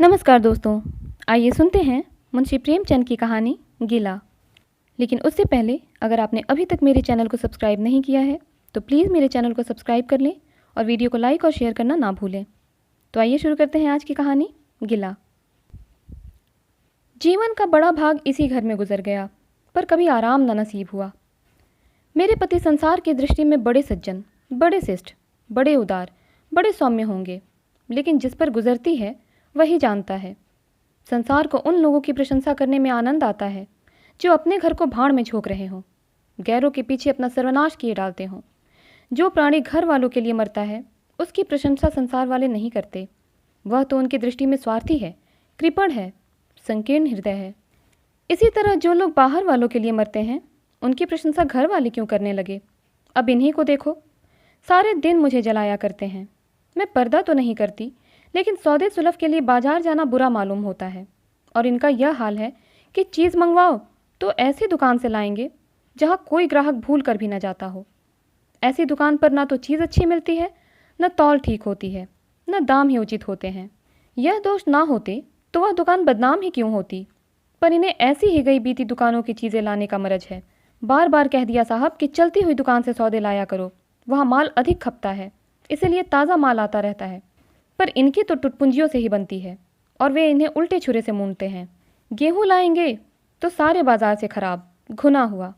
नमस्कार दोस्तों, आइए सुनते हैं मुंशी प्रेमचंद की कहानी गीला। लेकिन उससे पहले अगर आपने अभी तक मेरे चैनल को सब्सक्राइब नहीं किया है तो प्लीज़ मेरे चैनल को सब्सक्राइब कर लें और वीडियो को लाइक और शेयर करना ना भूलें। तो आइए शुरू करते हैं आज की कहानी गीला। जीवन का बड़ा भाग इसी घर में गुजर गया, पर कभी आराम न नसीब हुआ। मेरे पति संसार की दृष्टि में बड़े सज्जन, बड़े शिष्ट, बड़े उदार, बड़े सौम्य होंगे, लेकिन जिस पर गुजरती है वही जानता है। संसार को उन लोगों की प्रशंसा करने में आनंद आता है जो अपने घर को भाड़ में झोंक रहे हों, गैरों के पीछे अपना सर्वनाश किए डालते हों। जो प्राणी घर वालों के लिए मरता है उसकी प्रशंसा संसार वाले नहीं करते। वह तो उनकी दृष्टि में स्वार्थी है, कृपण है, संकीर्ण हृदय है। इसी तरह जो लोग बाहर वालों के लिए मरते हैं उनकी प्रशंसा घर वाले क्यों करने लगे। अब इन्हीं को देखो, सारे दिन मुझे जलाया करते हैं। मैं पर्दा तो नहीं करती, लेकिन सौदे सुलभ के लिए बाजार जाना बुरा मालूम होता है। और इनका यह हाल है कि चीज़ मंगवाओ तो ऐसी दुकान से लाएंगे जहाँ कोई ग्राहक भूल कर भी न जाता हो। ऐसी दुकान पर ना तो चीज़ अच्छी मिलती है, न तौल ठीक होती है, न दाम ही उचित होते हैं। यह दोष ना होते तो वह दुकान बदनाम ही क्यों होती। पर इन्हें ऐसी ही गई बीती दुकानों की चीज़ें लाने का मरज है। बार बार कह दिया साहब कि चलती हुई दुकान से सौदे लाया करो, वहाँ माल अधिक खपता है, इसीलिए ताज़ा माल आता रहता है। पर इनकी तो टुटपुंजियों से ही बनती है और वे इन्हें उल्टे छुरे से मूंदते हैं। गेहूँ लाएंगे तो सारे बाजार से खराब, घुना हुआ।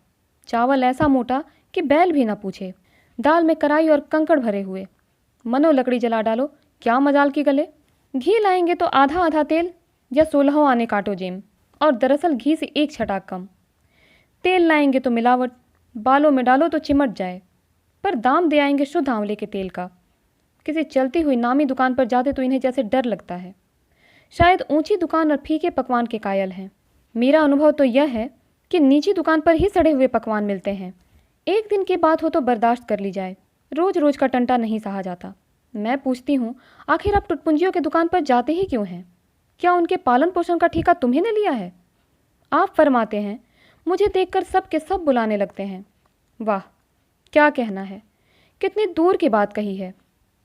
चावल ऐसा मोटा कि बैल भी ना पूछे। दाल में कराई और कंकड़ भरे हुए। मनो लकड़ी जला डालो, क्या मजाल की गले। घी लाएंगे तो आधा आधा तेल या 16 आने काटो जेम, और दरअसल घी से एक छटाक कम। तेल लाएंगे तो मिलावट, बालों में डालो तो चिमट जाए। पर दाम दे आएंगे शुद्ध आंवले के तेल का। किसी चलती हुई नामी दुकान पर जाते तो इन्हें जैसे डर लगता है। शायद ऊंची दुकान और फीके पकवान के कायल हैं। मेरा अनुभव तो यह है कि नीची दुकान पर ही सड़े हुए पकवान मिलते हैं। एक दिन की बात हो तो बर्दाश्त कर ली जाए, रोज रोज का टंटा नहीं सहा जाता। मैं पूछती हूँ, आखिर आप टुटपुंजियों की दुकान पर जाते ही क्यों हैं? क्या उनके पालन पोषण का ठेका तुम्ही ने लिया है? आप फरमाते हैं। मुझे देखकर सब के सब बुलाने लगते हैं। वाह, क्या कहना है, कितनी दूर की बात कही है।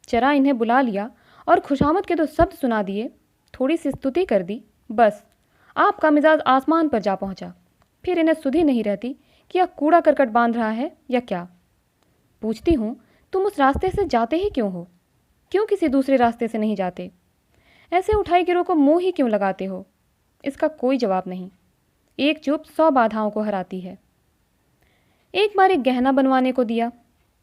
जरा इन्हें बुला लिया और खुशामद के 2 शब्द सुना दिए, थोड़ी सी स्तुति कर दी, बस आपका मिजाज आसमान पर जा पहुंचा। फिर इन्हें सुधि नहीं रहती कि यह कूड़ा करकट बांध रहा है या क्या। पूछती हूँ, तुम उस रास्ते से जाते ही क्यों हो? क्यों किसी दूसरे रास्ते से नहीं जाते? ऐसे उठाई गिरोह को मुंह ही क्यों लगाते हो? इसका कोई जवाब नहीं। एक चुप 100 बाधाओं को हराती है। एक बार एक गहना बनवाने को दिया।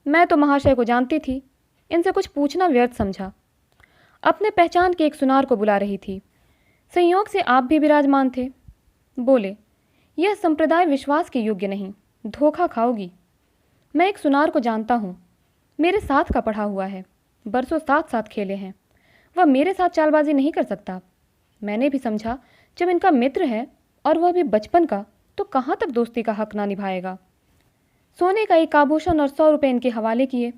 मैं तो महाशय को जानती थी, इनसे कुछ पूछना व्यर्थ समझा। अपने पहचान के एक सुनार को बुला रही थी। संयोग से आप भी विराजमान थे। बोले, यह संप्रदाय विश्वास के योग्य नहीं, धोखा खाओगी। मैं एक सुनार को जानता हूँ, मेरे साथ का पढ़ा हुआ है, बरसों साथ साथ खेले हैं। वह मेरे साथ चालबाजी नहीं कर सकता। मैंने भी समझा, जब इनका मित्र है और वह भी बचपन का, तो कहाँ तक दोस्ती का हक ना निभाएगा। सोने का एक आभूषण और 100 रुपये इनके हवाले किए।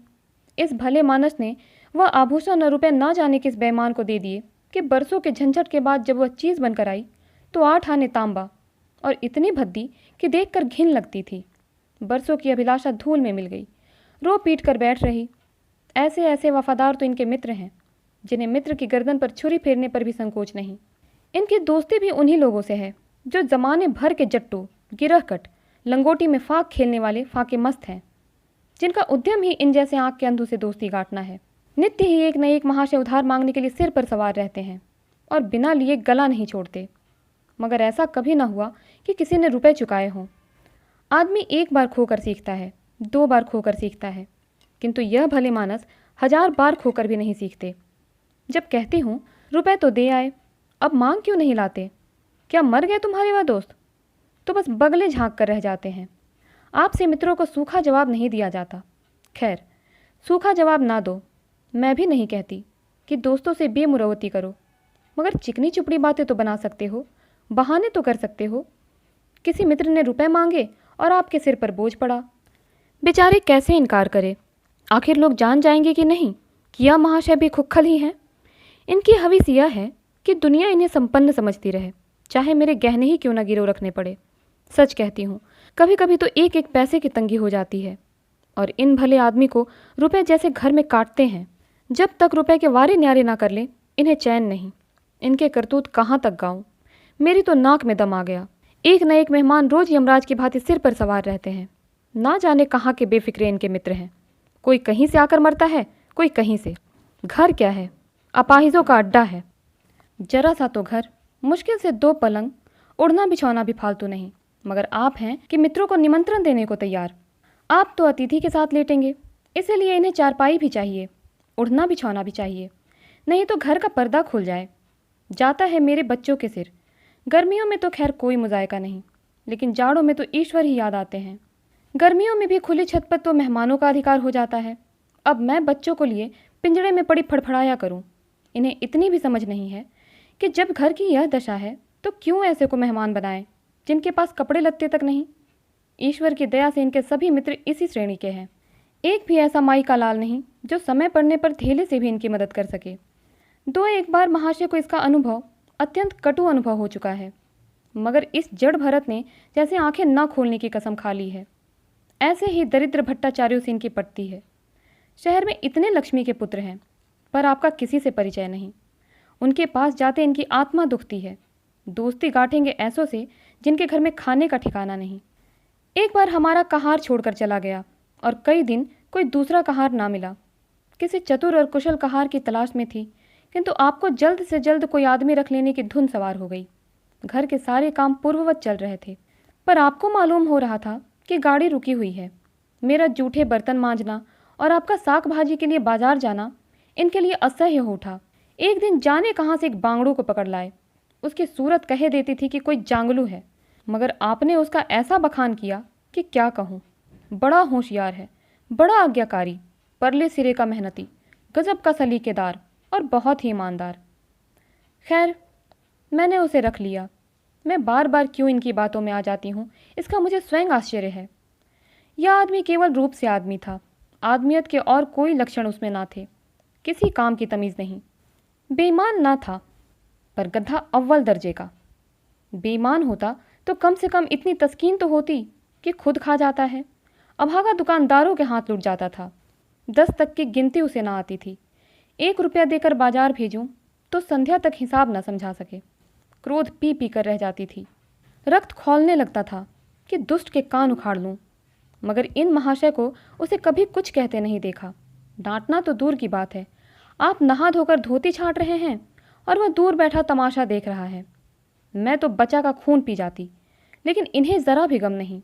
इस भले मानस ने वह आभूषण और रुपये ना जाने किस बेईमान को दे दिए कि बरसों के झंझट के बाद जब वह चीज़ बनकर आई तो 8 आने तांबा, और इतनी भद्दी कि देखकर घिन लगती थी। बरसों की अभिलाषा धूल में मिल गई, रो पीट कर बैठ रही। ऐसे ऐसे वफादार तो इनके मित्र हैं, जिन्हें मित्र की गर्दन पर छुरी फेरने पर भी संकोच नहीं। इनकी दोस्ती भी उन्हीं लोगों से है जो जमाने भर के जट्टू, गिरहकट, लंगोटी में फाक खेलने वाले फाके मस्त हैं, जिनका उद्यम ही इन जैसे आंख के अंधों से दोस्ती काटना है। नित्य ही एक न एक महाशय उधार मांगने के लिए सिर पर सवार रहते हैं और बिना लिए गला नहीं छोड़ते। मगर ऐसा कभी ना हुआ कि किसी ने रुपए चुकाए हों। आदमी एक बार खोकर सीखता है, 2 बार खोकर सीखता है, किंतु यह भले मानस 1000 बार खोकर भी नहीं सीखते। जब कहती हूँ रुपए तो दे आए, अब मांग क्यों नहीं लाते? क्या मर गए तुम्हारे वह दोस्त? तो बस बगले झांक कर रह जाते हैं। आपसे मित्रों को सूखा जवाब नहीं दिया जाता। खैर, सूखा जवाब ना दो। मैं भी नहीं कहती कि दोस्तों से बेमुरवती करो, मगर चिकनी चुपड़ी बातें तो बना सकते हो, बहाने तो कर सकते हो। किसी मित्र ने रुपए मांगे और आपके सिर पर बोझ पड़ा। बेचारे कैसे इनकार करे? आखिर लोग जान जाएंगे कि नहीं कि यह महाशय भी खुक्खल ही हैं। इनकी हवीस यह है कि दुनिया इन्हें संपन्न समझती रहे, चाहे मेरे गहने ही क्यों न गिरव रखने पड़े। सच कहती हूँ, कभी कभी तो एक एक पैसे की तंगी हो जाती है, और इन भले आदमी को रुपए जैसे घर में काटते हैं। जब तक रुपए के वारे न्यारे ना कर ले, इन्हें चैन नहीं। इनके करतूत कहाँ तक गाऊं? मेरी तो नाक में दम आ गया। एक न एक मेहमान रोज यमराज की भांति सिर पर सवार रहते हैं। ना जाने कहाँ के बेफिक्रे इनके मित्र हैं। कोई कहीं से आकर मरता है, कोई कहीं से। घर क्या है, अपाहिजों का अड्डा है। जरा सा तो घर, मुश्किल से 2 पलंग, उड़ना बिछौना भी फालतू नहीं। मगर आप हैं कि मित्रों को निमंत्रण देने को तैयार। आप तो अतिथि के साथ लेटेंगे, इसीलिए इन्हें चारपाई भी चाहिए, उड़ना बिछौना भी चाहिए, नहीं तो घर का पर्दा खुल जाए। जाता है मेरे बच्चों के सिर। गर्मियों में तो खैर कोई मुजायका नहीं, लेकिन जाड़ों में तो ईश्वर ही याद आते हैं। गर्मियों में भी खुली छत पर तो मेहमानों का अधिकार हो जाता है। अब मैं बच्चों को लिए पिंजड़े में पड़ी फड़फड़ाया करूं। इन्हें इतनी भी समझ नहीं है कि जब घर की यह दशा है तो क्यों ऐसे को मेहमान बनाएं जिनके पास कपड़े लत्ते तक नहीं। ईश्वर की दया से इनके सभी मित्र इसी श्रेणी के हैं। एक भी ऐसा माई का लाल नहीं जो समय पड़ने पर थेले से भी इनकी मदद कर सके। 2-1 बार महाशय को इसका अनुभव, अत्यंत कटु अनुभव हो चुका है, मगर इस जड़ भरत ने जैसे आंखें न खोलने की कसम खा ली है। ऐसे ही दरिद्र भट्टाचार्यों से इनकी पटती है। शहर में इतने लक्ष्मी के पुत्र हैं, पर आपका किसी से परिचय नहीं। उनके पास जाते इनकी आत्मा दुखती है। दोस्ती गांठेंगे ऐसों से जिनके घर में खाने का ठिकाना नहीं। एक बार हमारा कहार छोड़कर चला गया और कई दिन कोई दूसरा कहार ना मिला। किसी चतुर और कुशल कहार की तलाश में थी, किंतु आपको जल्द से जल्द कोई आदमी रख लेने की धुन सवार हो गई। घर के सारे काम पूर्ववत चल रहे थे, पर आपको मालूम हो रहा था कि गाड़ी रुकी हुई है। मेरा जूठे बर्तन मांजना और आपका साग भाजी के लिए बाजार जाना इनके लिए असह्य हो उठा। एक दिन जाने कहाँ से एक बांगड़ू को पकड़ लाए। उसकी सूरत कहे देती थी कि कोई जांगलू है, मगर आपने उसका ऐसा बखान किया कि क्या कहूँ। बड़ा होशियार है, बड़ा आज्ञाकारी, परले सिरे का मेहनती, गजब का सलीकेदार और बहुत ही ईमानदार। खैर, मैंने उसे रख लिया। मैं बार बार क्यों इनकी बातों में आ जाती हूँ, इसका मुझे स्वयं आश्चर्य है। यह आदमी केवल रूप से आदमी था, आदमियत के और कोई लक्षण उसमें ना थे। किसी काम की तमीज़ नहीं। बेईमान ना था, पर गधा अव्वल दर्जे का। बेईमान होता तो कम से कम इतनी तस्कीन तो होती कि खुद खा जाता है। अभागा दुकानदारों के हाथ लुट जाता था। 10 तक की गिनती उसे ना आती थी। 1 रुपया देकर बाजार भेजूं तो संध्या तक हिसाब न समझा सके। क्रोध पी पी कर रह जाती थी। रक्त खौलने लगता था कि दुष्ट के कान उखाड़ लूं, मगर इन महाशय को उसे कभी कुछ कहते नहीं देखा। डांटना तो दूर की बात है। आप नहा धोकर धोती छाट रहे हैं और वह दूर बैठा तमाशा देख रहा है। मैं तो बचा का खून पी जाती, लेकिन इन्हें ज़रा भी गम नहीं।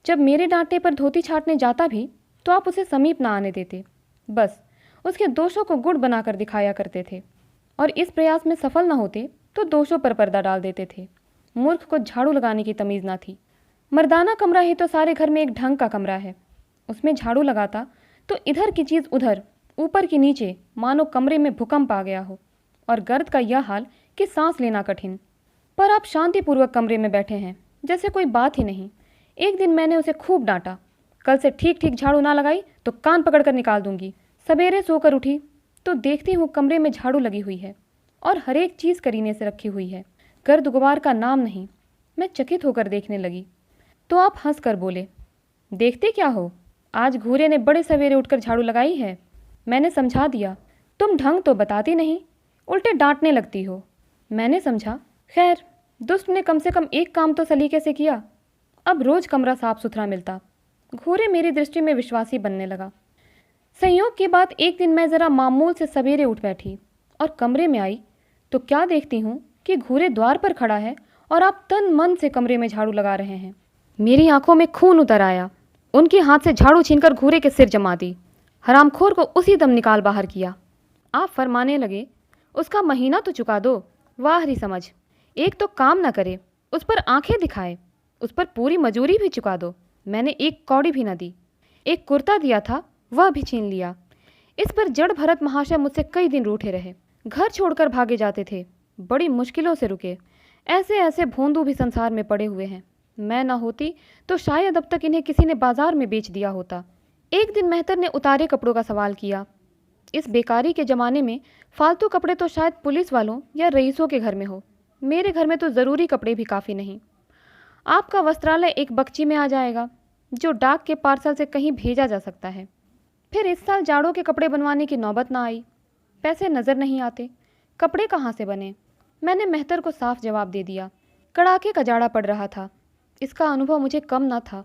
जब मेरे डांटे पर धोती छाटने जाता भी तो आप उसे समीप ना आने देते। बस उसके दोषों को गुड़ बनाकर दिखाया करते थे, और इस प्रयास में सफल न होते तो दोषों पर पर्दा डाल देते थे। मूर्ख को झाड़ू लगाने की तमीज़ ना थी। मर्दाना कमरा ही तो सारे घर में एक ढंग का कमरा है। उसमें झाड़ू लगाता तो इधर की चीज़ उधर, ऊपर की नीचे, मानो कमरे में भूकंप आ गया हो, और गर्द का यह हाल कि सांस लेना कठिन। पर आप शांतिपूर्वक कमरे में बैठे हैं जैसे कोई बात ही नहीं। एक दिन मैंने उसे खूब डांटा। कल से ठीक ठीक झाड़ू ना लगाई तो कान पकड़कर निकाल दूंगी। सवेरे सोकर उठी तो देखती हूँ कमरे में झाड़ू लगी हुई है और हर एक चीज़ करीने से रखी हुई है। गर्द गुबार का नाम नहीं। मैं चकित होकर देखने लगी तो आप हंस कर बोले, देखते क्या हो, आज घूरे ने बड़े सवेरे उठकर झाड़ू लगाई है। मैंने समझा दिया, तुम ढंग तो बताती नहीं, उल्टे डांटने लगती हो। मैंने समझा, खैर दुष्ट ने कम से कम एक काम तो सलीके से किया। अब रोज कमरा साफ सुथरा मिलता। घूरे मेरी दृष्टि में विश्वासी बनने लगा। संयोग की बात, एक दिन मैं ज़रा मामूल से सवेरे उठ बैठी और कमरे में आई तो क्या देखती हूँ कि घूरे द्वार पर खड़ा है और आप तन मन से कमरे में झाड़ू लगा रहे हैं। मेरी आंखों में खून उतर आया। उनके हाथ से झाड़ू छीनकर घूरे के सिर जमा दी। हरामखोर को उसी दम निकाल बाहर किया। आप फरमाने लगे, उसका महीना तो चुका दो। वाह री समझ, एक तो काम न करे, उस पर आंखें दिखाए, उस पर पूरी मजूरी भी चुका दो। मैंने एक कौड़ी भी न दी। एक कुर्ता दिया था, वह भी छीन लिया। इस पर जड़ भरत महाशय मुझसे कई दिन रूठे रहे। घर छोड़कर भागे जाते थे, बड़ी मुश्किलों से रुके। ऐसे ऐसे भोंदू भी संसार में पड़े हुए हैं। मैं न होती तो शायद अब तक इन्हें किसी ने बाजार में बेच दिया होता। एक दिन मेहतर ने उतारे कपड़ों का सवाल किया। इस बेकारी के ज़माने में फालतू कपड़े तो शायद पुलिस वालों या रईसों के घर में हो। मेरे घर में तो ज़रूरी कपड़े भी काफ़ी नहीं। आपका वस्त्रालय एक बक्ची में आ जाएगा जो डाक के पार्सल से कहीं भेजा जा सकता है। फिर इस साल जाड़ों के कपड़े बनवाने की नौबत ना आई। पैसे नज़र नहीं आते, कपड़े कहाँ से बने। मैंने मेहतर को साफ जवाब दे दिया। कड़ाके का जाड़ा पड़ रहा था, इसका अनुभव मुझे कम न था।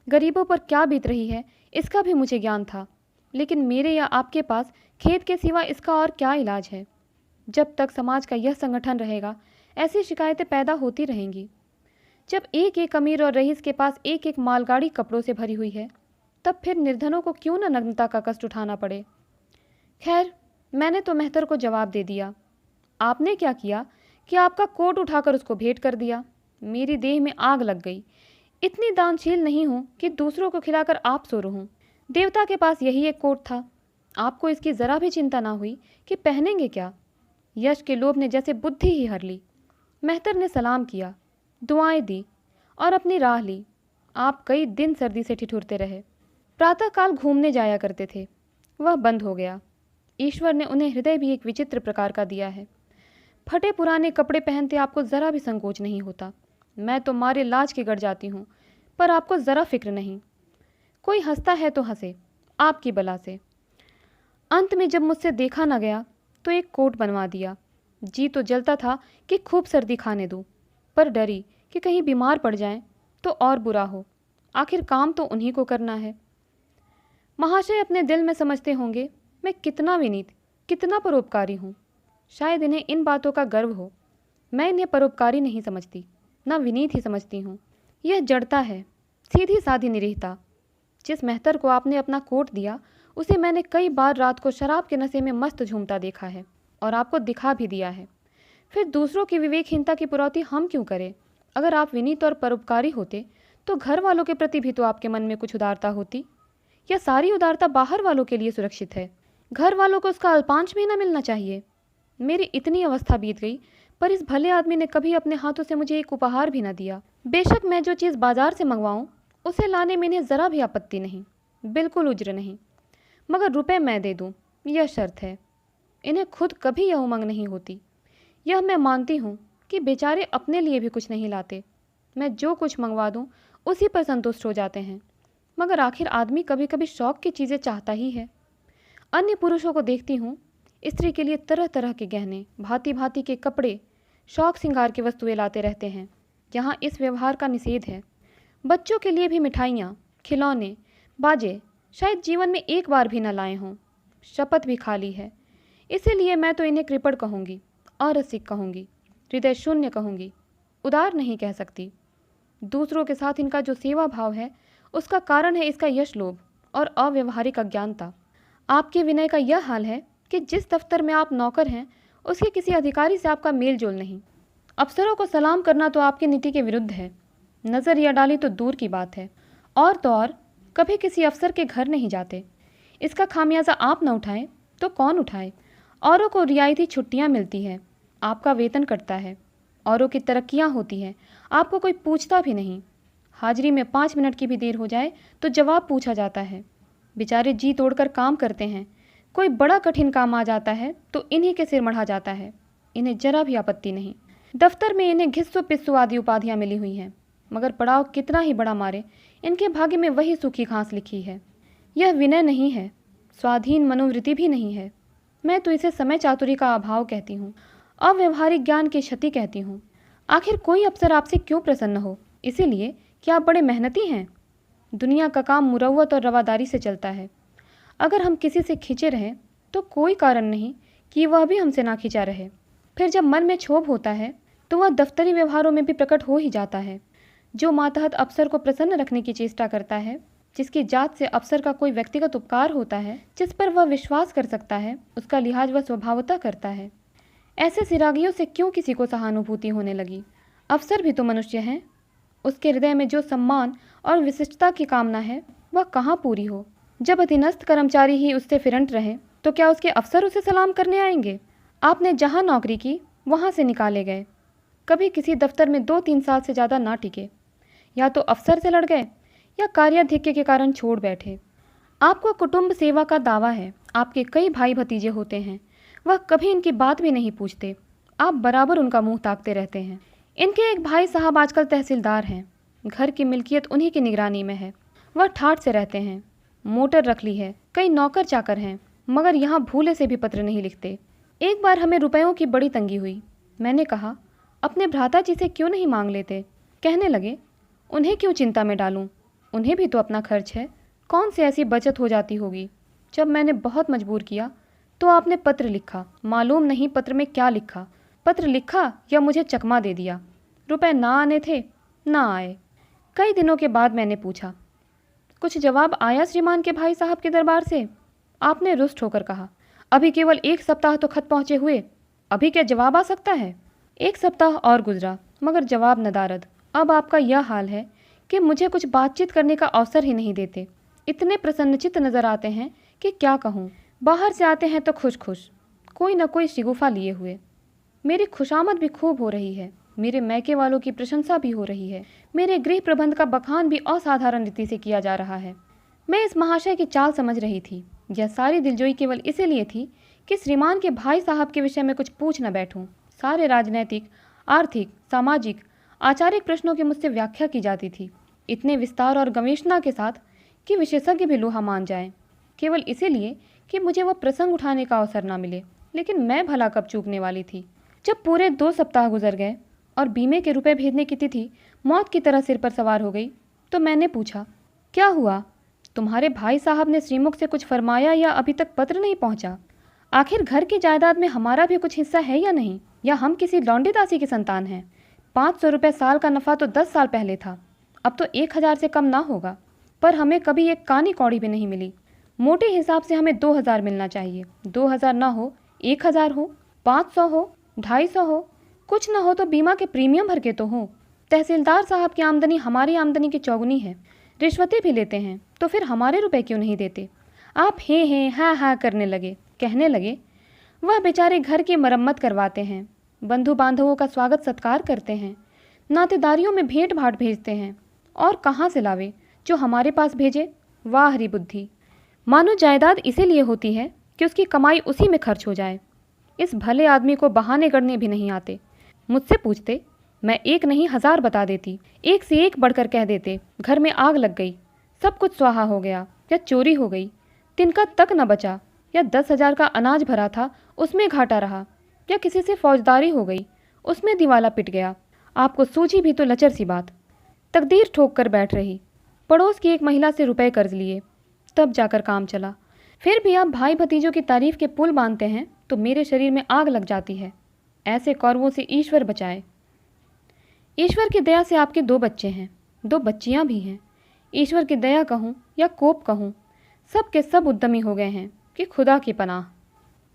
गरीबों पर क्या बीत रही है इसका भी मुझे ज्ञान था, लेकिन मेरे या आपके पास खेद के सिवा इसका और क्या इलाज है। जब तक समाज का यह संगठन रहेगा ऐसी शिकायतें पैदा होती रहेंगी। जब एक एक अमीर और रईस के पास एक एक मालगाड़ी कपड़ों से भरी हुई है, तब फिर निर्धनों को क्यों न नग्नता का कष्ट उठाना पड़े। खैर, मैंने तो मेहतर को जवाब दे दिया। आपने क्या किया कि आपका कोट उठाकर उसको भेंट कर दिया। मेरी देह में आग लग गई। इतनी दानशील नहीं हूं कि दूसरों को खिलाकर आप सो रहूं। देवता के पास यही एक कोट था, आपको इसकी जरा भी चिंता ना हुई कि पहनेंगे क्या। यश के लोभ ने जैसे बुद्धि ही हर ली। मेहतर ने सलाम किया, दुआएं दी और अपनी राह ली। आप कई दिन सर्दी से ठिठुरते रहे। प्रातःकाल घूमने जाया करते थे, वह बंद हो गया। ईश्वर ने उन्हें हृदय भी एक विचित्र प्रकार का दिया है। फटे पुराने कपड़े पहनते आपको ज़रा भी संकोच नहीं होता। मैं तो मारे लाज के गड़ जाती हूँ, पर आपको ज़रा फिक्र नहीं। कोई हंसता है तो हंसे, आपकी बला से। अंत में जब मुझसे देखा न गया तो एक कोट बनवा दिया। जी तो जलता था कि खूब सर्दी खाने दूँ, पर डरी कि कहीं बीमार पड़ जाएं तो और बुरा हो। आखिर काम तो उन्हीं को करना है। महाशय अपने दिल में समझते होंगे मैं कितना विनीत, कितना परोपकारी हूँ। शायद इन्हें इन बातों का गर्व हो। मैं इन्हें परोपकारी नहीं समझती, न विनीत ही समझती हूँ। यह जड़ता है, सीधी साधी निरीहता। जिस मेहतर को आपने अपना कोट दिया, उसे मैंने कई बार रात को शराब के नशे में मस्त झूमता देखा है और आपको दिखा भी दिया है। फिर दूसरों की विवेकहीनता की पुरौती हम क्यों करें। अगर आप विनीत और परोपकारी होते तो घर वालों के प्रति भी तो आपके मन में कुछ उदारता होती। यह सारी उदारता बाहर वालों के लिए सुरक्षित है, घर वालों को उसका अल्पांश भी न मिलना चाहिए। मेरी इतनी अवस्था बीत गई, पर इस भले आदमी ने कभी अपने हाथों से मुझे एक उपहार भी न दिया। बेशक मैं जो चीज़ बाजार से मंगवाऊं उसे लाने में इन्हें ज़रा भी आपत्ति नहीं, बिल्कुल उज्र नहीं, मगर रुपए मैं दे दूं, यह शर्त है। इन्हें खुद कभी यह उमंग नहीं होती। यह मैं मानती हूँ कि बेचारे अपने लिए भी कुछ नहीं लाते। मैं जो कुछ मंगवा दूँ उसी पर संतुष्ट हो जाते हैं, मगर आखिर आदमी कभी कभी शौक़ की चीज़ें चाहता ही है। अन्य पुरुषों को देखती हूँ, स्त्री के लिए तरह तरह के गहने, भांति भांति के कपड़े, शौक श्रृंगार की वस्तुएं लाते रहते हैं। यहाँ इस व्यवहार का निषेध है। बच्चों के लिए भी मिठाइयाँ, खिलौने, बाजे शायद जीवन में एक बार भी न लाए हों। शपथ भी खाली है। इसीलिए मैं तो इन्हें कृपण कहूँगी, अरसिक कहूँगी, हृदय शून्य कहूँगी, उदार नहीं कह सकती। दूसरों के साथ इनका जो सेवा भाव है उसका कारण है इसका यश लोभ और अव्यवहारिक अज्ञानता। आपके विनय का यह हाल है कि जिस दफ्तर में आप नौकर हैं उसके किसी अधिकारी से आपका मेल जोल नहीं। अफसरों को सलाम करना तो आपकी नीति के विरुद्ध है। नज़र या डाली तो दूर की बात है, और तो और कभी किसी अफसर के घर नहीं जाते। इसका खामियाजा आप न उठाएं तो कौन उठाए। औरों को रियायती छुट्टियां मिलती है, आपका वेतन कटता है। औरों की तरक्कियां होती हैं, आपको कोई पूछता भी नहीं। हाजिरी में 5 मिनट की भी देर हो जाए तो जवाब पूछा जाता है। बेचारे जी तोड़कर काम करते हैं, कोई बड़ा कठिन काम आ जाता है तो इन्हीं के सिर मढ़ा जाता है। इन्हें जरा भी आपत्ति नहीं। दफ्तर में इन्हें घिस्सू पिस्सू आदि उपाधियां मिली हुई हैं, मगर पड़ाव कितना ही बड़ा मारे, इनके भाग्य में वही सूखी घास लिखी है। यह विनय नहीं है, स्वाधीन मनोवृत्ति भी नहीं है। मैं तो इसे समय चातुरी का अभाव कहती हूँ, अव्यवहारिक ज्ञान की क्षति कहती हूँ। आखिर कोई अफसर आपसे क्यों प्रसन्न हो? इसीलिए कि आप बड़े मेहनती हैं। दुनिया का काम मुरव्वत और रवादारी से चलता है। अगर हम किसी से खिंचे रहें तो कोई कारण नहीं कि वह भी हमसे ना खिंचा रहे। फिर जब मन में क्षोभ होता है तो वह दफ्तरी व्यवहारों में भी प्रकट हो ही जाता है। जो मातहत अफसर को प्रसन्न रखने की चेष्टा करता है, जिसकी जात से अफसर का कोई व्यक्तिगत उपकार होता है, जिस पर वह विश्वास कर सकता है, उसका लिहाज वह स्वभावतः करता है। ऐसे सिरागियों से क्यों किसी को सहानुभूति होने लगी? अफसर भी तो मनुष्य हैं। उसके हृदय में जो सम्मान और विशिष्टता की कामना है वह कहाँ पूरी हो? जब अधीनस्थ कर्मचारी ही उससे फिरंट रहे तो क्या उसके अफसर उसे सलाम करने आएंगे? आपने जहाँ नौकरी की वहाँ से निकाले गए, कभी किसी दफ्तर में 2-3 साल से ज़्यादा ना टिके। या तो अफसर से लड़ गए या कार्याधिक्य के कारण छोड़ बैठे। आपको कुटुंब सेवा का दावा है, आपके कई भाई भतीजे होते हैं, वह कभी इनकी बात भी नहीं पूछते। आप बराबर उनका मुंह ताकते रहते हैं। इनके एक भाई साहब आजकल तहसीलदार हैं, घर की मिल्कियत उन्हीं की निगरानी में है। वह ठाठ से रहते हैं, मोटर रख ली है, कई नौकर चाकर हैं, मगर यहाँ भूले से भी पत्र नहीं लिखते। एक बार हमें रुपयों की बड़ी तंगी हुई, मैंने कहा, अपने भ्राता जी से क्यों नहीं मांग लेते? कहने लगे, उन्हें क्यों चिंता में डालूं? उन्हें भी तो अपना खर्च है, कौन सी ऐसी बचत हो जाती होगी। जब मैंने बहुत मजबूर किया तो आपने पत्र लिखा। मालूम नहीं पत्र में क्या लिखा। पत्र लिखा या मुझे चकमा दे दिया। रुपए ना आने थे, ना आए। कई दिनों के बाद मैंने पूछा, कुछ जवाब आया श्रीमान के भाई साहब के दरबार से? आपने रुष्ट होकर कहा, अभी केवल 1 सप्ताह तो खत पहुँचे हुए, अभी क्या जवाब आ सकता है? 1 सप्ताह और गुजरा मगर जवाब नदारद। अब आपका यह हाल है कि मुझे कुछ बातचीत करने का अवसर ही नहीं देते। इतने प्रसन्नचित्त नजर आते हैं कि क्या कहूँ। बाहर से आते हैं तो खुश खुश, कोई न कोई शिगुफा लिए हुए। मेरी खुशामद भी खूब हो रही है, मेरे मैके वालों की प्रशंसा भी हो रही है, मेरे गृह प्रबंध का बखान भी असाधारण रीति से किया जा रहा है। मैं इस महाशय की चाल समझ रही थी। यह सारी दिलजोई केवल इसीलिए थी कि श्रीमान के भाई साहब के विषय में कुछ पूछ न बैठूं। सारे राजनैतिक, आर्थिक, सामाजिक, आचारिक प्रश्नों की मुझसे व्याख्या की जाती थी, इतने विस्तार और गवेषणा के साथ कि विशेषज्ञ भी लोहा मान जाएं, केवल इसीलिए कि मुझे वह प्रसंग उठाने का अवसर ना मिले। लेकिन मैं भला कब चूकने वाली थी। जब पूरे 2 सप्ताह गुजर गए और बीमे के रुपए भेजने की तिथि मौत की तरह सिर पर सवार हो गई तो मैंने पूछा, क्या हुआ? तुम्हारे भाई साहब ने श्रीमुख से कुछ फरमाया या अभी तक पत्र नहीं पहुंचा? आखिर घर की जायदाद में हमारा भी कुछ हिस्सा है या नहीं? या हम किसी लौंडी दासी की संतान हैं? 500 रुपये साल का नफ़ा तो 10 साल पहले था, अब तो 1000 से कम ना होगा। पर हमें कभी एक कानी कौड़ी भी नहीं मिली। मोटे हिसाब से हमें 2000 मिलना चाहिए। 2000 ना हो, 1000 हो, 500 हो, 250 हो, कुछ ना हो तो बीमा के प्रीमियम भर के तो हो। तहसीलदार साहब की आमदनी हमारी आमदनी की चौगुनी है। रिश्वतें भी लेते हैं तो फिर हमारे रुपए क्यों नहीं देते? आप हे हाँ हाँ करने लगे। कहने लगे, वह बेचारे घर की मरम्मत करवाते हैं, बंधु बांधवों का स्वागत सत्कार करते हैं, नातेदारियों में भेंट भाट भेजते हैं, और कहाँ से लावे जो हमारे पास भेजे। वाह हरी बुद्धि! मानो जायदाद इसीलिए होती है कि उसकी कमाई उसी में खर्च हो जाए। इस भले आदमी को बहाने गढ़ने भी नहीं आते। मुझसे पूछते, मैं 1 नहीं 1000 बता देती। एक से एक बढ़कर कह देते, घर में आग लग गई, सब कुछ स्वाहा हो गया, या चोरी हो गई, तिनका तक न बचा, या 10,000 का अनाज भरा था उसमें घाटा रहा, या किसी से फौजदारी हो गई, उसमें दिवाला पिट गया। आपको सूझी भी तो लचर सी बात। तकदीर ठोक कर बैठ रही। पड़ोस की एक महिला से रुपए कर्ज लिए, तब जाकर काम चला। फिर भी आप भाई भतीजों की तारीफ के पुल बांधते हैं तो मेरे शरीर में आग लग जाती है। ऐसे कौरवों से ईश्वर बचाए। ईश्वर की दया से आपके 2 बच्चे हैं, 2 बच्चियां भी हैं। ईश्वर की दया कहूँ या कोप कहूँ, सब के सब उद्यमी हो गए हैं कि खुदा की पनाह।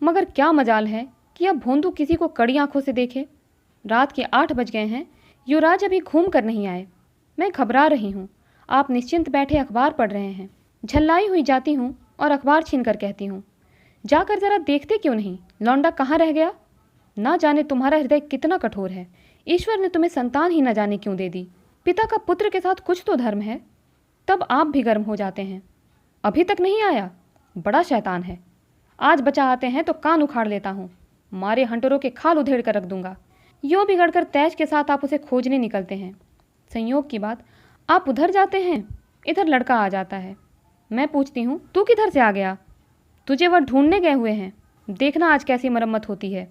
मगर क्या मजाल है कि अब भोंदू किसी को कड़ी आंखों से देखे। रात के 8 बज गए हैं, युवराज अभी घूम कर नहीं आए। मैं घबरा रही हूँ। आप निश्चिंत बैठे अखबार पढ़ रहे हैं। झल्लाई हुई जाती हूँ और अखबार छीन कर कहती हूँ, जाकर जरा देखते क्यों नहीं, लौंडा कहाँ रह गया? ना जाने तुम्हारा हृदय कितना कठोर है। ईश्वर ने तुम्हें संतान ही न जाने क्यों दे दी। पिता का पुत्र के साथ कुछ तो धर्म है। तब आप भी गर्म हो जाते हैं। अभी तक नहीं आया, बड़ा शैतान है। आज बचा आते हैं तो कान उखाड़ लेता हूँ, मारे हंटरों के खाल उधेड़ कर रख दूंगा। यूँ बिगड़कर तैश के साथ आप उसे खोजने निकलते हैं। संयोग की बात, आप उधर जाते हैं, इधर लड़का आ जाता है। मैं पूछती हूँ, तू किधर से आ गया? तुझे वह ढूंढने गए हुए हैं। देखना आज कैसी मरम्मत होती है,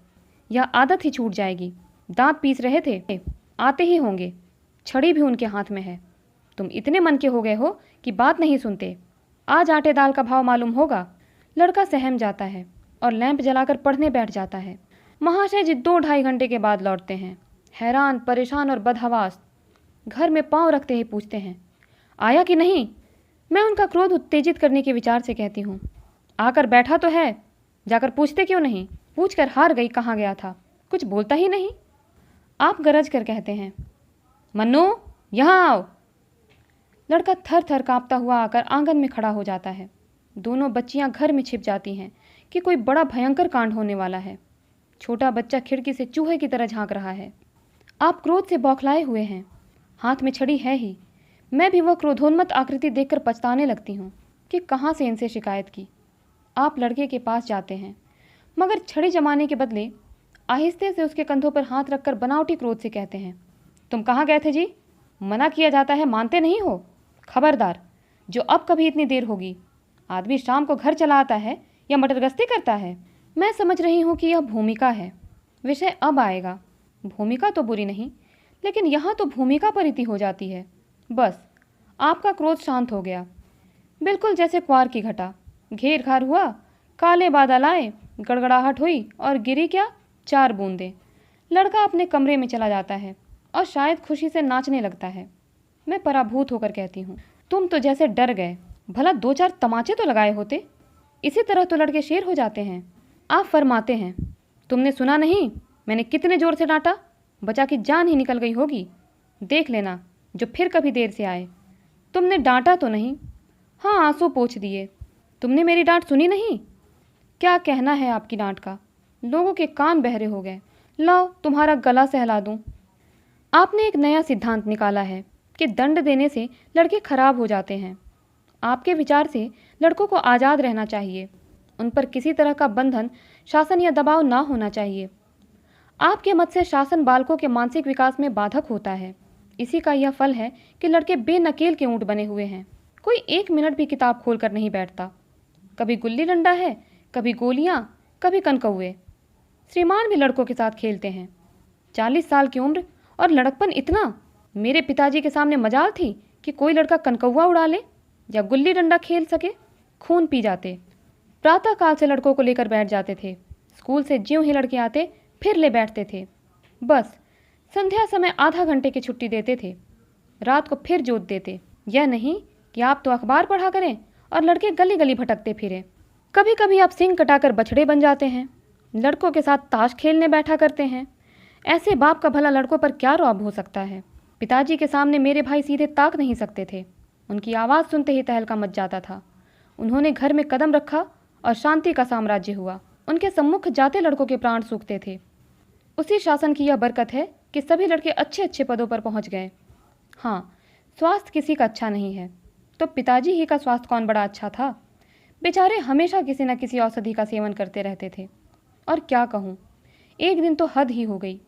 यह आदत ही छूट जाएगी। दांत पीस रहे थे, आते ही होंगे। छड़ी भी उनके हाथ में है। तुम इतने मन के हो गए हो कि बात नहीं सुनते। आज आटे दाल का भाव मालूम होगा। लड़का सहम जाता है और लैंप जलाकर पढ़ने बैठ जाता है। महाशय जी 2-2.5 घंटे के बाद लौटते हैं, हैरान, परेशान और बदहवास। घर में पांव रखते ही पूछते हैं, आया कि नहीं? मैं उनका क्रोध उत्तेजित करने के विचार से कहती हूँ, आकर बैठा तो है, जाकर पूछते क्यों नहीं? पूछकर हार गई, कहाँ गया था, कुछ बोलता ही नहीं। आप गरज कर कहते हैं, मन्नू यहाँ आओ। लड़का थर थर कांपता हुआ आकर आंगन में खड़ा हो जाता है। दोनों बच्चियां घर में छिप जाती हैं कि कोई बड़ा भयंकर कांड होने वाला है। छोटा बच्चा खिड़की से चूहे की तरह झांक रहा है। आप क्रोध से बौखलाए हुए हैं, हाथ में छड़ी है ही। मैं भी वह क्रोधोन्मत्त आकृति देखकर पछताने लगती हूँ कि कहाँ से इनसे शिकायत की। आप लड़के के पास जाते हैं, मगर छड़ी जमाने के बदले आहिस्ते से उसके कंधों पर हाथ रखकर बनावटी क्रोध से कहते हैं, तुम कहाँ गए थे जी? मना किया जाता है, मानते नहीं हो। खबरदार, जो अब कभी इतनी देर होगी। आदमी शाम को घर चला आता है या मटरगश्ती करता है। मैं समझ रही हूँ कि यह भूमिका है, विषय अब आएगा। भूमिका तो बुरी नहीं, लेकिन यहाँ तो भूमिका परिति हो जाती है। बस आपका क्रोध शांत हो गया, बिल्कुल जैसे क्वार की घटा। घेर घार हुआ, काले बादल आए, गड़गड़ाहट हुई और गिरी क्या, 4 बूंदें। लड़का अपने कमरे में चला जाता है और शायद खुशी से नाचने लगता है। मैं पराभूत होकर कहती हूँ, तुम तो जैसे डर गए, भला 2-4 तमाचे तो लगाए होते। इसी तरह तो लड़के शेर हो जाते हैं। आप फरमाते हैं, तुमने सुना नहीं मैंने कितने जोर से डांटा, बचा की जान ही निकल गई होगी। देख लेना जो फिर कभी देर से आए। तुमने डांटा तो नहीं? हाँ, आंसू पोंछ दिए। तुमने मेरी डांट सुनी नहीं? क्या कहना है आपकी डांट का, लोगों के कान बहरे हो गए। लाओ तुम्हारा गला सहला दूं। आपने एक नया सिद्धांत निकाला है कि दंड देने से लड़के खराब हो जाते हैं। आपके विचार से लड़कों को आज़ाद रहना चाहिए, उन पर किसी तरह का बंधन, शासन या दबाव ना होना चाहिए। आपके मत से शासन बालकों के मानसिक विकास में बाधक होता है। इसी का यह फल है कि लड़के बेनकेल के ऊँट बने हुए हैं। कोई 1 मिनट भी किताब खोलकर नहीं बैठता। कभी गुल्ली डंडा है, कभी गोलियां, कभी कनकौए। श्रीमान भी लड़कों के साथ खेलते हैं। 40 साल की उम्र और लड़कपन इतना। मेरे पिताजी के सामने मजाल थी कि कोई लड़का कनकौआ उड़ा ले या गुल्ली डंडा खेल सके। खून पी जाते। प्रातःकाल से लड़कों को लेकर बैठ जाते थे। स्कूल से ज्यों ही लड़के आते फिर ले बैठते थे। बस संध्या समय आधा घंटे की छुट्टी देते थे। रात को फिर जोत देते। यह नहीं कि आप तो अखबार पढ़ा करें और लड़के गली गली भटकते फिरें। कभी कभी आप सींग कटाकर बछड़े बन जाते हैं, लड़कों के साथ ताश खेलने बैठा करते हैं। ऐसे बाप का भला लड़कों पर क्या रौब हो सकता है। पिताजी के सामने मेरे भाई सीधे ताक नहीं सकते थे। उनकी आवाज़ सुनते ही तहलका मच जाता था। उन्होंने घर में कदम रखा और शांति का साम्राज्य हुआ। उनके सम्मुख जाते लड़कों के प्राण सूखते थे। उसी शासन की यह बरकत है कि सभी लड़के अच्छे अच्छे पदों पर पहुंच गए। हाँ, स्वास्थ्य किसी का अच्छा नहीं है, तो पिताजी ही का स्वास्थ्य कौन बड़ा अच्छा था। बेचारे हमेशा किसी न किसी औषधि का सेवन करते रहते थे। और क्या कहूँ, एक दिन तो हद ही हो गई।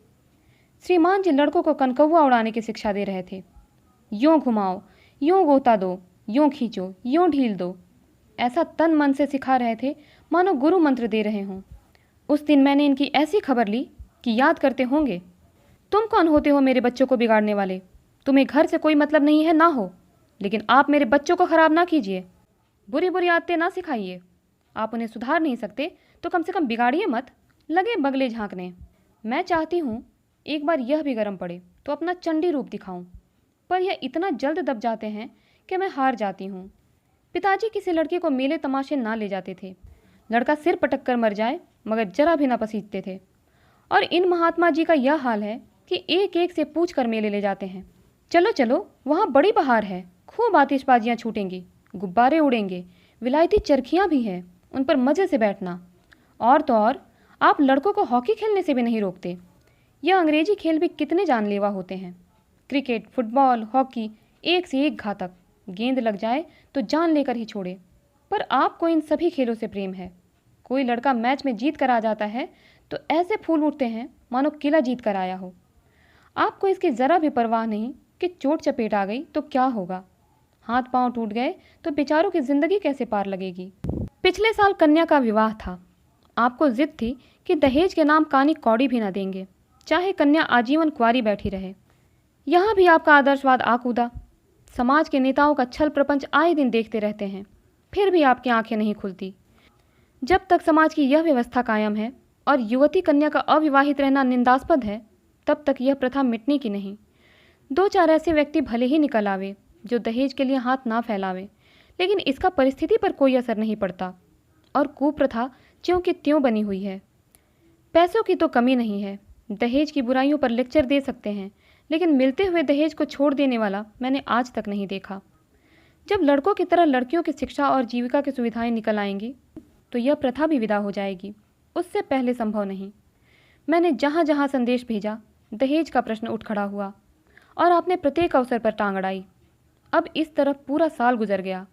श्रीमान जी लड़कों को कनकौआ उड़ाने की शिक्षा दे रहे थे। यूँ घुमाओ, यूँ गोता दो, यूँ खींचो, यूँ ढील दो। ऐसा तन मन से सिखा रहे थे मानो गुरु मंत्र दे रहे हों। उस दिन मैंने इनकी ऐसी खबर ली कि याद करते होंगे, तुम कौन होते हो मेरे बच्चों को बिगाड़ने वाले। तुम्हें घर से कोई मतलब नहीं है ना हो, लेकिन आप मेरे बच्चों को ख़राब ना कीजिए, बुरी बुरी आदतें ना सिखाइए। आप उन्हें सुधार नहीं सकते तो कम से कम बिगाड़िए मत। लगे बगले झांकने। मैं चाहती हूँ एक बार यह भी गर्म पड़े तो अपना चंडी रूप दिखाऊं, पर यह इतना जल्द दब जाते हैं कि मैं हार जाती हूँ। पिताजी किसी लड़के को मेले तमाशे ना ले जाते थे। लड़का सिर पटक कर मर जाए मगर जरा भी ना पसीजते थे। और इन महात्मा जी का यह हाल है कि एक एक से पूछ कर मेले ले जाते हैं। चलो चलो, वहाँ बड़ी बहार है, खूब आतिशबाजियाँ छूटेंगी, गुब्बारे उड़ेंगे, विलायती चरखियाँ भी हैं, उन पर मज़े से बैठना। और तो और, आप लड़कों को हॉकी खेलने से भी नहीं रोकते। यह अंग्रेजी खेल भी कितने जानलेवा होते हैं। क्रिकेट, फुटबॉल, हॉकी, एक से एक घातक। गेंद लग जाए तो जान लेकर ही छोड़े। पर आपको इन सभी खेलों से प्रेम है। कोई लड़का मैच में जीत कर आ जाता है तो ऐसे फूल उठते हैं मानो किला जीत कर आया हो। आपको इसकी ज़रा भी परवाह नहीं कि चोट चपेट आ गई तो क्या होगा। हाथ पांव टूट गए तो बेचारों की ज़िंदगी कैसे पार लगेगी। पिछले साल कन्या का विवाह था। आपको जिद थी कि दहेज के नाम कानी कौड़ी भी ना देंगे, चाहे कन्या आजीवन कुंवारी बैठी रहे। यहाँ भी आपका आदर्शवाद आ कूदा। समाज के नेताओं का छल प्रपंच आए दिन देखते रहते हैं, फिर भी आपकी आंखें नहीं खुलती। जब तक समाज की यह व्यवस्था कायम है और युवती कन्या का अविवाहित रहना निंदास्पद है, तब तक यह प्रथा मिटने की नहीं। 2-4 ऐसे व्यक्ति भले ही निकल आवे जो दहेज के लिए हाथ ना फैलावे, लेकिन इसका परिस्थिति पर कोई असर नहीं पड़ता और कुप्रथा ज्यों की त्यों बनी हुई है। पैसों की तो कमी नहीं है, दहेज की बुराइयों पर लेक्चर दे सकते हैं, लेकिन मिलते हुए दहेज को छोड़ देने वाला मैंने आज तक नहीं देखा। जब लड़कों की तरह लड़कियों की शिक्षा और जीविका की सुविधाएं निकल आएंगी तो यह प्रथा भी विदा हो जाएगी। उससे पहले संभव नहीं। मैंने जहाँ जहाँ संदेश भेजा दहेज का प्रश्न उठ खड़ा हुआ और आपने प्रत्येक अवसर पर टांग अड़ाई। अब इस तरफ पूरा साल गुजर गया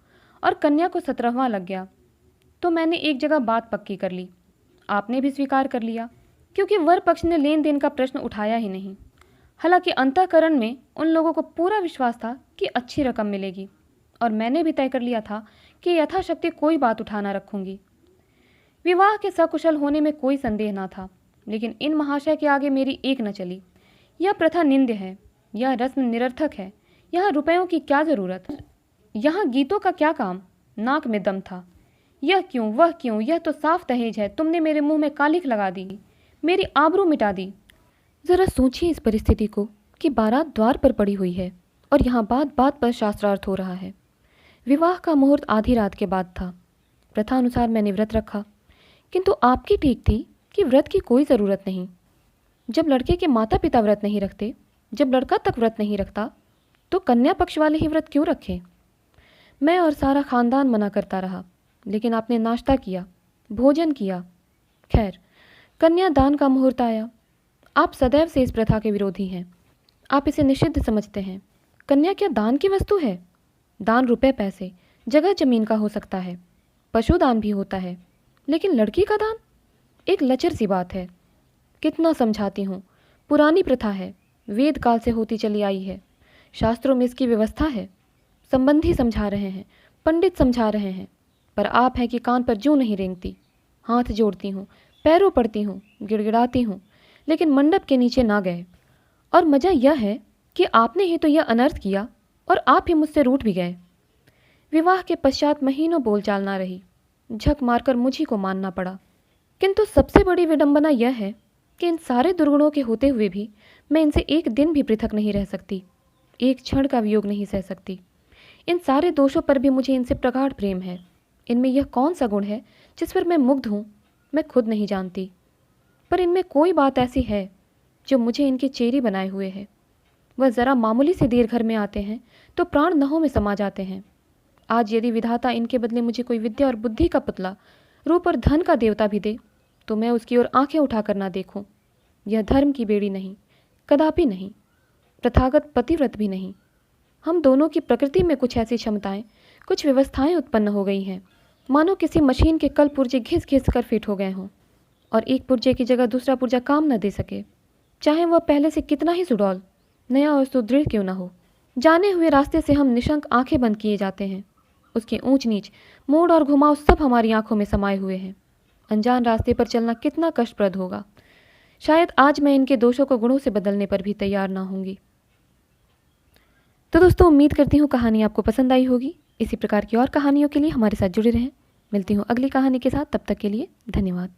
और कन्या को 17वां लग गया तो मैंने एक जगह बात पक्की कर ली। आपने भी स्वीकार कर लिया, क्योंकि वर पक्ष ने लेन देन का प्रश्न उठाया ही नहीं। हालांकि अंतःकरण में उन लोगों को पूरा विश्वास था कि अच्छी रकम मिलेगी और मैंने भी तय कर लिया था कि यथाशक्ति कोई बात उठाना रखूंगी। विवाह के सकुशल होने में कोई संदेह ना था, लेकिन इन महाशय के आगे मेरी एक न चली। यह प्रथा निंद्य है, यह रस्म निरर्थक है, यहाँ रुपयों की क्या ज़रूरत, यहाँ गीतों का क्या काम। नाक में दम था। यह क्यों, वह क्यों, यह तो साफ दहेज है। तुमने मेरे मुंह में कालिख लगा दी, मेरी आबरू मिटा दी। ज़रा सोचिए इस परिस्थिति को कि बारात द्वार पर पड़ी हुई है और यहाँ बात बात पर शास्त्रार्थ हो रहा है। विवाह का मुहूर्त आधी रात के बाद था। प्रथा अनुसार मैंने व्रत रखा, किंतु आपकी ठीक थी कि व्रत की कोई ज़रूरत नहीं। जब लड़के के माता पिता व्रत नहीं रखते, जब लड़का तक व्रत नहीं रखता, तो कन्या पक्ष वाले ही व्रत क्यों रखें। मैं और सारा खानदान मना करता रहा, लेकिन आपने नाश्ता किया, भोजन किया। खैर, कन्यादान का मुहूर्त आया। आप सदैव से इस प्रथा के विरोधी हैं। आप इसे निषिद्ध समझते हैं। कन्या क्या दान की वस्तु है? दान रुपए पैसे, जगह जमीन का हो सकता है, पशुदान भी होता है, लेकिन लड़की का दान एक लचर सी बात है। कितना समझाती हूँ, पुरानी प्रथा है, वेद काल से होती चली आई है, शास्त्रों में इसकी व्यवस्था है। संबंधी समझा रहे हैं, पंडित समझा रहे हैं, पर आप हैं कि कान पर जूं नहीं रेंगती। हाथ जोड़ती हूँ, पैरों पड़ती हूँ, गिड़गिड़ाती हूँ, लेकिन मंडप के नीचे ना गए। और मज़ा यह है कि आपने ही तो यह अनर्थ किया और आप ही मुझसे रूठ भी गए। विवाह के पश्चात महीनों बोलचाल ना रही, झक मारकर मुझी को मानना पड़ा। किंतु सबसे बड़ी विडंबना यह है कि इन सारे दुर्गुणों के होते हुए भी मैं इनसे एक दिन भी पृथक नहीं रह सकती, एक क्षण का वियोग नहीं सह सकती। इन सारे दोषों पर भी मुझे इनसे प्रगाढ़ प्रेम है। इनमें यह कौन सा गुण है जिस पर मैं मुग्ध हूँ, मैं खुद नहीं जानती। पर इनमें कोई बात ऐसी है जो मुझे इनकी चेरी बनाए हुए है। वह ज़रा मामूली से देर घर में आते हैं तो प्राण नहों में समा जाते हैं। आज यदि विधाता इनके बदले मुझे कोई विद्या और बुद्धि का पुतला, रूप और धन का देवता भी दे, तो मैं उसकी ओर आंखें उठाकर ना देखूं। यह धर्म की बेड़ी नहीं, कदापि नहीं, प्रथागत पतिव्रत भी नहीं। हम दोनों की प्रकृति में कुछ ऐसी क्षमताएं, कुछ व्यवस्थाएं उत्पन्न हो गई हैं, मानो किसी मशीन के कल पुर्जे घिस घिस कर फिट हो गए हों और एक पुर्जे की जगह दूसरा पुर्जा काम न दे सके, चाहे वह पहले से कितना ही सुडौल, नया और सुदृढ़ क्यों न हो। जाने हुए रास्ते से हम निशंक आंखें बंद किए जाते हैं। उसके ऊंच नीच, मोड़ और घुमाव सब हमारी आंखों में समाये हुए हैं। अनजान रास्ते पर चलना कितना कष्टप्रद होगा। शायद आज मैं इनके दोषों को गुणों से बदलने पर भी तैयार ना होंगी। तो दोस्तों, उम्मीद करती हूँ कहानी आपको पसंद आई होगी। इसी प्रकार की और कहानियों के लिए हमारे साथ जुड़े रहें। मिलती हूँ अगली कहानी के साथ, तब तक के लिए धन्यवाद।